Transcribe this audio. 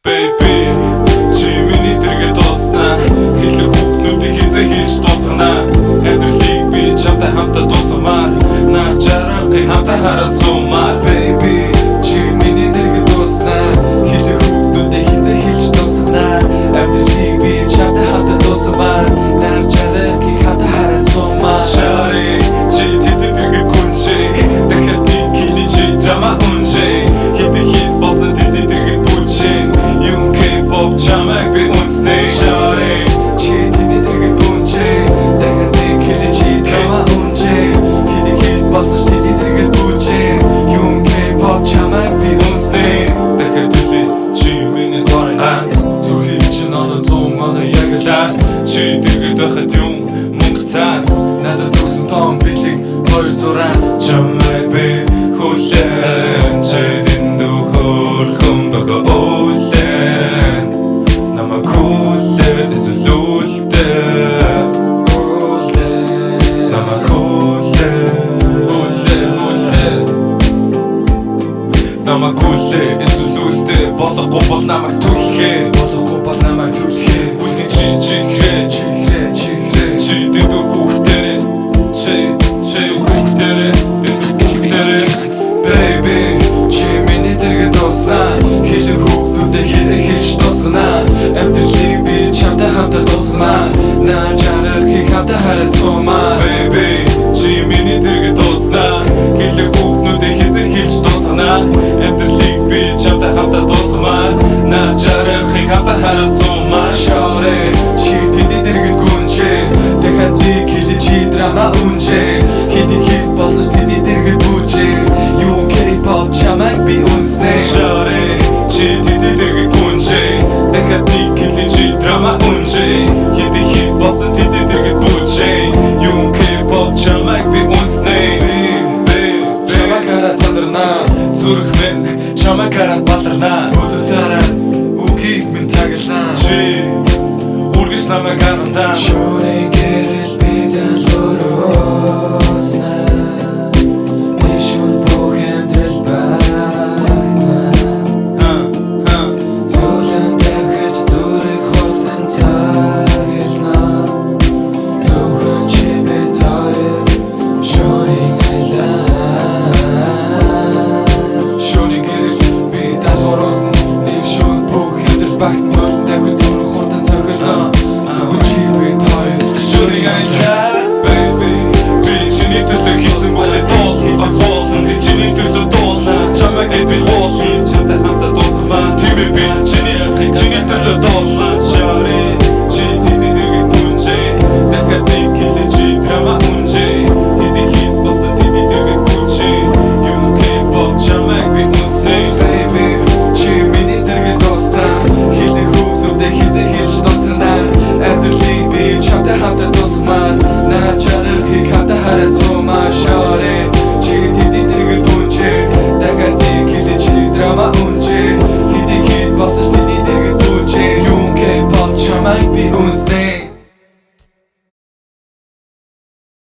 Baby, чи миний дэргэд дуусна. Хэлэх хүүхнүүдийг хизээ хэлж дуусгана. Амьдралыг би чамтай хамтаа дуусгамаар. Нар чаргыг хамтаа харасумаар. Baby, чи миний дэргэд дуусна. Хэлэх хүүхнүүдийг хизээ хэлж дуусгана. Амьдралыг би чамтай хамтаа дуусгамаар. Нар чаргыг хамтаа харасумаар. Shawty, чи тэдэд дэргэд гүнжээ. Дахиад нэг хэлий чи драма унжээ. Хэдий хит болсон тэдэд дэргэд бүлжээ. Юм K-pop чамайг би үнснэ. Shawty, чи тэдэд дэргэд гүнжээ. Дахиад нэг хэлий чи драма унжээ. Хэдий хит болсон тэдэд дэргэд бүлжээ. Юм K-pop чамайг би үнснэ. дахиад хэлий чи миний дорын ганц. Зүрхийг чинь оноо 100 оноо яг л дарц. Чи дэргэд байхад юм мөнгө цаас. Надад төгсөн том бэлэг 200-аас. Чамайг би хүлээн. Чэдэн дөхөр хүн бага уулэн. Намайг хүлээн эсвэл үлдэн. Намайг хүлээн. Намайг хүлээн эсвэл үлдэн. Болохгүй бол намайг түлхээ. Болохгүй бол намайг түлхээ. Үлгэн чи чихрээ. Чи дэдүү хүүхдэрээ. Чи хүүхдэрээ. Дэдүү хүүхдэрээ. Baby, чи миний дэргэд дуусна. Хэлэх хүүхдүүдээ хизээ хэлж дуусгана. Амьдралыг би чамтай хамтаа дуусгана. Нар чаргыг хамтаа харасумаар. Baby, чи миний дэргэд дуусна. Хэлэх хүүхдүүдээ хизээ хэлж дуусгана. Амьдралыг би чамтай хамтаа дуусгамаар. Нар чаргыг хамтаа харасумаар. Shawty, чи тэдэд дэргэд гүнжээ. Дахиад нэг хэлий чи драма унжээ. Хэдий хит болсон тэдэд дэргэд бүжээ. Юу K-pop чамайг би үнснэ. Shawty, чи тэдэд дэргэд гүнжээ. Дахиад нэг хэлий чи драма унжээ. Хэдий хит болсон тэдэд дэргэд бүжээ. Юм K-pop чамайг би үнснэ. Чамайг хараад сандарнаа. Зүрх минь чамайг хараад баларнаа. Өдөр сараа үгийг минь тагланаа. Чи үргэлж намайг харалдаа. Шүрийн гэрэл би далгуурусна. Ишүүд бүх амьдрал багна. Зүлэн тавьж зүрийг хурдан цагилна. Зөвхөн чи бид хоёр шүрийн айлаа. Шүрийн гэрэл би далгуурусна. Ишүүд бүх амьдрал багна. Зүлэн тавьж зүрийг хурдан цагилна. Зөвхөн чи бид хоёр Шүрийн айлаа. Baby, би чиний төлөө хийсэн бүхний дуулсан. Бас уулсан. Чиний төлөө дуулна. Чамайг би хуулсан. Чамтай хамтаа дуусгамаа. Тийм би